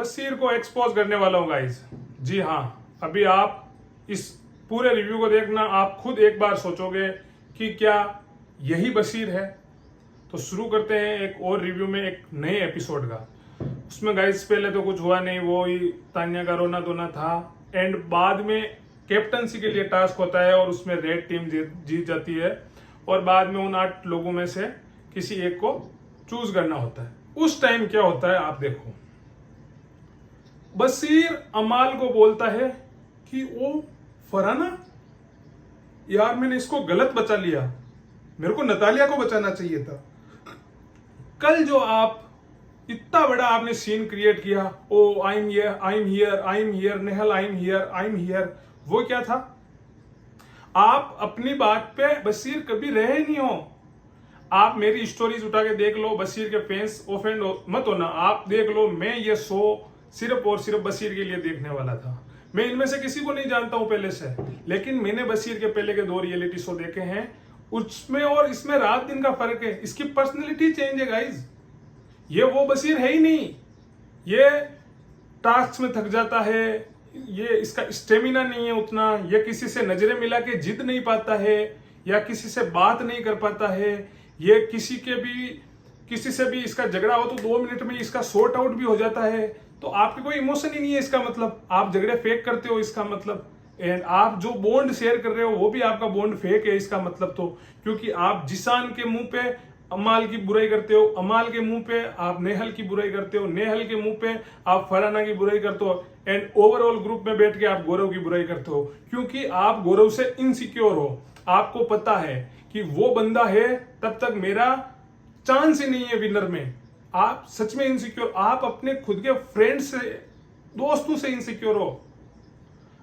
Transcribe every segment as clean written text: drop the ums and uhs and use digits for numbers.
बशीर को एक्सपोज करने वाला हूँ गाइस। जी हाँ, अभी आप इस पूरे रिव्यू को देखना, आप खुद एक बार सोचोगे कि क्या यही बशीर है। तो शुरू करते हैं एक और रिव्यू में, एक नए एपिसोड का। उसमें गाइस पहले तो कुछ हुआ नहीं, वो ही तान्या का रोना धोना था। एंड बाद में कैप्टनसी के लिए टास्क होता है और उसमें रेड टीम जीत जाती है और बाद में उन 8 लोगों में से किसी एक को चूज करना होता है। उस टाइम क्या होता है आप देखो। बशीर अमाल को बोलता है कि वो फरहाना, यार मैंने इसको गलत बचा लिया, मेरे को नतालिया को बचाना चाहिए था। कल जो आप इतना बड़ा आपने सीन क्रिएट किया, oh I am here, I am here, I am here, Nehal I am here, I am here, वो क्या था? आप अपनी बात पे बशीर कभी रहे नहीं हो। आप मेरी स्टोरीज उठा के देख लो, बशीर के फैंस ऑफेंड मत होना। आप देख लो, मैं ये शो सिर्फ और सिर्फ बशीर के लिए देखने वाला था। मैं इनमें से किसी को नहीं जानता हूं पहले से, लेकिन मैंने बशीर के पहले के 2 रियलिटी शो देखे हैं। उसमें और इसमें रात दिन का फर्क है। इसकी पर्सनैलिटी चेंज है गाइज। ये वो बशीर है ही नहीं। ये टास्क में थक जाता है, ये इसका स्टेमिना नहीं है उतना, ये किसी से नजरें मिला के जिद नहीं पाता है या किसी से बात नहीं कर पाता है। ये किसी से भी इसका झगड़ा हो तो 2 मिनट में इसका सॉर्ट आउट भी हो जाता है। तो आपके कोई इमोशन ही नहीं है इसका मतलब, आप झगड़े फेक करते हो इसका मतलब। एंड आप जो बॉन्ड शेयर कर रहे हो वो भी आपका बॉन्ड फेक है इसका मतलब। तो क्योंकि आप जिसान के मुंह पे अमाल की बुराई करते हो, अमाल के मुंह पे आप नेहल की बुराई करते हो, नेहल के मुंह पे आप फरहाना की बुराई करते हो, एंड ओवरऑल ग्रुप में बैठ के आप गौरव की बुराई करते हो। क्योंकि आप गौरव से इनसिक्योर हो। आपको पता है कि वो बंदा है, तब तक मेरा चांस ही नहीं है विनर में। आप सच में इनसिक्योर, आप अपने खुद के फ्रेंड से, दोस्तों से इनसिक्योर हो।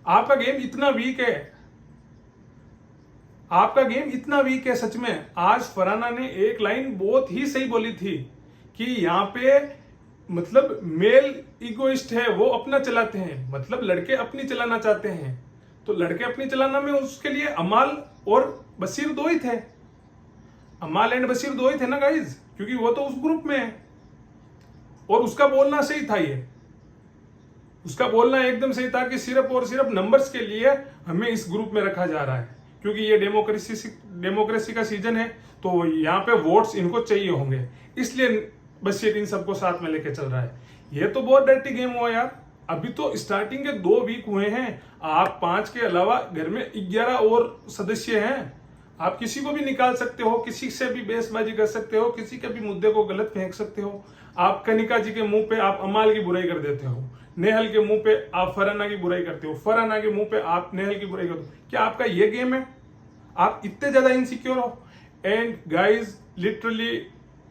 आपका गेम इतना वीक है, आपका गेम इतना वीक है सच में। आज फरहाना ने एक लाइन बहुत ही सही बोली थी कि यहाँ पे मतलब मेल इगोइस्ट है, वो अपना चलाते हैं, मतलब लड़के अपनी चलाना चाहते हैं। तो लड़के अपनी चलाना में उसके लिए अमाल और बशीर 2 ही थे। अमाल एंड बशीर 2 ही थे ना गाइज, क्योंकि वो तो उस ग्रुप में है। और उसका बोलना सही था, ये उसका बोलना एकदम सही था कि सिर्फ और सिर्फ नंबर्स के लिए हमें इस ग्रुप में रखा जा रहा है, क्योंकि ये डेमोक्रेसी का सीजन है। तो यहाँ पे वोट्स इनको चाहिए होंगे, इसलिए बशीर इन सबको साथ में लेके चल रहा है। ये तो बहुत डर्टी गेम हुआ यार। अभी तो स्टार्टिंग के 2 वीक हुए हैं। आप 5 के अलावा घर में 11 और सदस्य हैं। आप किसी को भी निकाल सकते हो, किसी से भी बहसबाजी कर सकते हो, किसी के भी मुद्दे को गलत फेंक सकते हो। आप कनिका जी के मुंह पे आप अमाल की बुराई कर देते हो, नेहल के मुंह पे आप फरहाना की बुराई करते हो, फरहाना के मुंह पे आप नेहल की बुराई करते हो। क्या आपका ये गेम है? आप इतने ज्यादा इनसिक्योर हो? एंड गाइज लिटरली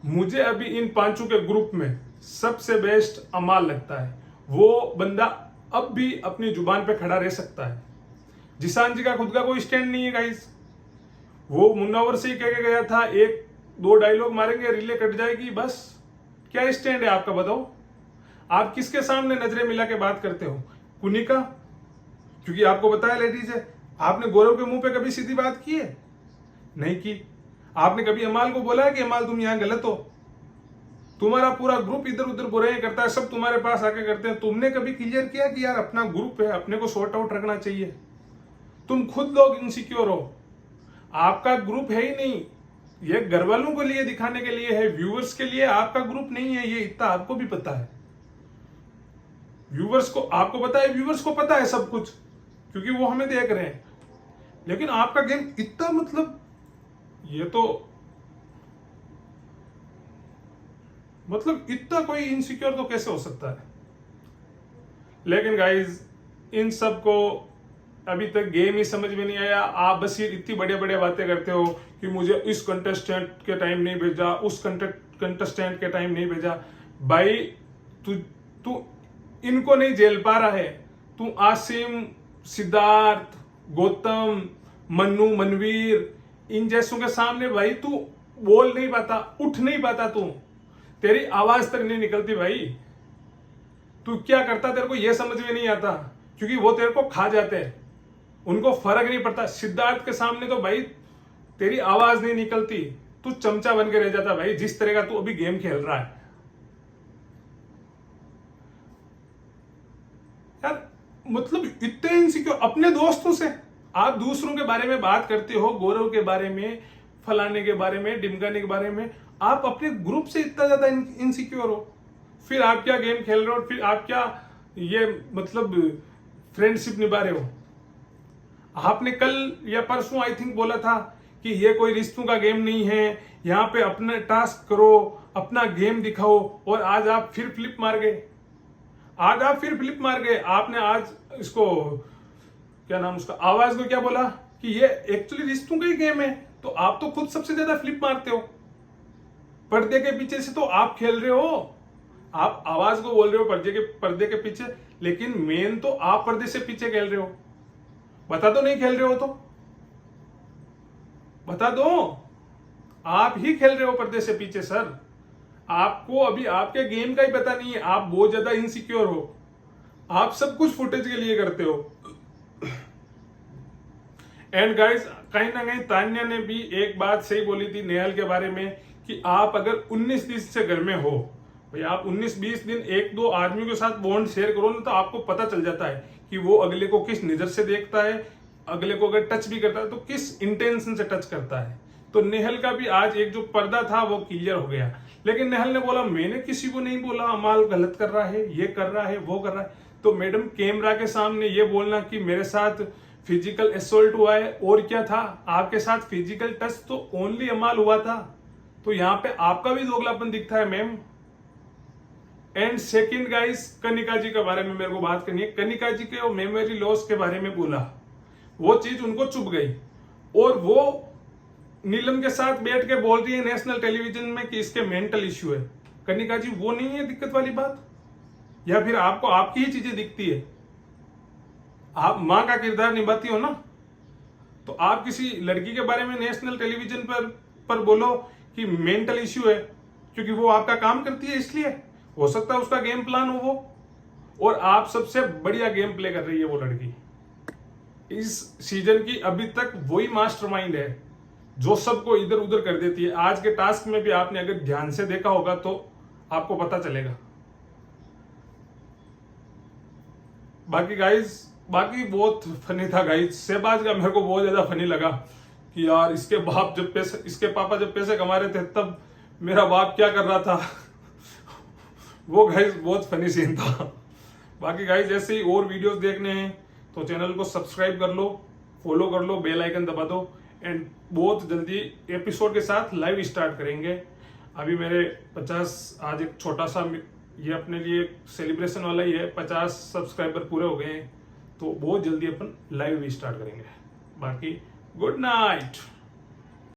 मुझे अभी इन 5 के ग्रुप में सबसे बेस्ट अमाल लगता है। वो बंदा अब भी अपनी जुबान पे खड़ा रह सकता है। जिसान जी का खुद का कोई स्टैंड नहीं है गाइज। वो मुन्नावर से ही कह के गया था, 1-2 डायलॉग मारेंगे रिले कट जाएगी, बस। क्या स्टैंड है आपका बताओ? आप किसके सामने नजरें मिला के बात करते हो? कुनिका, क्योंकि आपको बताया लेडीज है। आपने गौरव के मुंह पे कभी सीधी बात की है? नहीं की। आपने कभी अमाल को बोला है कि अमाल तुम यहां गलत हो? तुम्हारा पूरा ग्रुप इधर उधर बुराई करता है, सब तुम्हारे पास आके करते हैं। तुमने कभी क्लियर किया कि यार अपना ग्रुप है, अपने को सॉर्ट आउट रखना चाहिए? तुम खुद लोग इनसिक्योर हो। आपका ग्रुप है ही नहीं, ये घर वालों के लिए दिखाने के लिए है, व्यूअर्स के लिए आपका ग्रुप नहीं है। ये इतना आपको भी पता है। व्यूअर्स को, आपको पता है, व्यूअर्स को पता है सब कुछ, क्योंकि वो हमें देख रहे हैं। लेकिन आपका गेम इतना मतलब, ये तो मतलब इतना कोई इनसिक्योर तो कैसे हो सकता है? लेकिन गाइज इन सब को अभी तक गेम ही समझ में नहीं आया। आप बस ये इतनी बड़े बड़े बातें करते हो कि मुझे इस कंटेस्टेंट के टाइम नहीं भेजा, उस कंटेस्टेंट के टाइम नहीं भेजा। भाई तू इनको नहीं झेल पा रहा है। तू आसिम, सिद्धार्थ, गौतम, मन्नू, मनवीर, इन जैसों के सामने भाई तू बोल नहीं पाता, उठ नहीं पाता। तू, तेरी आवाज तक नहीं निकलती भाई। तू क्या करता तेरे को यह समझ में नहीं आता, क्योंकि वो तेरे को खा जाते हैं, उनको फर्क नहीं पड़ता। सिद्धार्थ के सामने तो भाई तेरी आवाज नहीं निकलती, तू चमचा बन के रह जाता भाई, जिस तरह का तू अभी गेम खेल रहा है। यार मतलब इतने इनसिक्योर अपने दोस्तों से। आप दूसरों के बारे में बात करते हो, गौरव के बारे में, फलाने के बारे में, डिमकाने के बारे में, आप अपने ग्रुप से इतना ज्यादा इनसिक्योर हो। फिर आप क्या गेम खेल रहे हो, फिर आप क्या ये मतलब फ्रेंडशिप निभा रहे हो। आपने कल या परसों आई थिंक बोला था कि ये कोई रिश्तों का गेम नहीं है, यहाँ पे अपने टास्क करो, अपना गेम दिखाओ, और आज आप फिर फ्लिप मार गए। आपने आज इसको क्या नाम उसका, आवाज को क्या बोला कि ये एक्चुअली रिश्तों का ही गेम है। तो आप तो खुद सबसे ज्यादा फ्लिप मारते हो। पर्दे के पीछे से तो आप खेल रहे हो, आप आवाज को बोल रहे हो पर्दे के पीछे, लेकिन मेन तो आप पर्दे से पीछे खेल रहे हो। बता दो नहीं खेल रहे हो तो बता दो, आप ही खेल रहे हो पर्दे से पीछे सर। आपको अभी आपके गेम का ही पता नहीं है, आप बहुत ज्यादा इनसिक्योर हो। आप सब कुछ फुटेज के लिए करते हो। एंड गाइस, कहीं ना कहीं तान्या ने भी एक बात सही बोली थी नेहल के बारे में कि आप अगर 19 दिन से घर में हो, भाई आप 19-20 दिन एक दो आदमी के साथ बॉन्ड शेयर करो ना, तो आपको पता चल जाता है कि वो अगले को किस नजर से देखता है, अगले को अगर टच भी करता है तो किस इंटेंशन से टच करता है। तो नेहल का भी आज एक जो पर्दा था वो क्लियर हो गया। लेकिन नेहल ने बोला मैंने किसी को नहीं बोला अमाल गलत कर रहा है, ये कर रहा है, वो कर रहा है। तो मैडम कैमरा के सामने ये बोलना कि मेरे साथ फिजिकल असोल्ट हुआ है, और क्या था, आपके साथ फिजिकल टच तो ओनली अमाल हुआ था। तो यहाँ पे आपका भी दोगलापन दिखता है ma'am. And second guys, Kanika ji के बारे में मेरे को बात करनी है। कनिका जी के मेमोरी लॉस के बारे में बोला, वो चीज उनको चुभ गई, और वो नीलम के साथ बैठ के बोल रही है नेशनल टेलीविजन में कि इसके मेंटल इश्यू है। कनिका जी वो नहीं है दिक्कत वाली बात, या फिर आपको आपकी ही चीजें दिखती है। आप मां का किरदार निभाती हो ना, तो आप किसी लड़की के बारे में नेशनल टेलीविजन पर बोलो कि मेंटल इश्यू है, क्योंकि वो आपका काम करती है, इसलिए हो सकता है उसका गेम प्लान हो वो, और आप सबसे बढ़िया गेम प्ले कर रही है वो लड़की। इस सीजन की अभी तक वही मास्टरमाइंड है जो सबको इधर उधर कर देती है। आज के टास्क में भी आपने अगर ध्यान से देखा होगा तो आपको पता चलेगा। बाकी बहुत फनी था गाइस। शहबाज का मेरे को बहुत ज्यादा फनी लगा कि यार इसके पापा जब पैसे कमा रहे थे तब मेरा बाप क्या कर रहा था। वो गाइस बहुत फनी सीन था। बाकी गाइस ऐसे ही और वीडियोस देखने हैं तो चैनल को सब्सक्राइब कर लो, फॉलो कर लो, बेल आइकन दबा दो। एंड बहुत जल्दी एपिसोड के साथ लाइव स्टार्ट करेंगे। अभी मेरे 50 आज एक छोटा सा ये अपने लिए सेलिब्रेशन वाला ही है, 50 सब्सक्राइबर पूरे हो गए हैं, तो बहुत जल्दी अपन लाइव भी स्टार्ट करेंगे। बाकी गुड नाइट।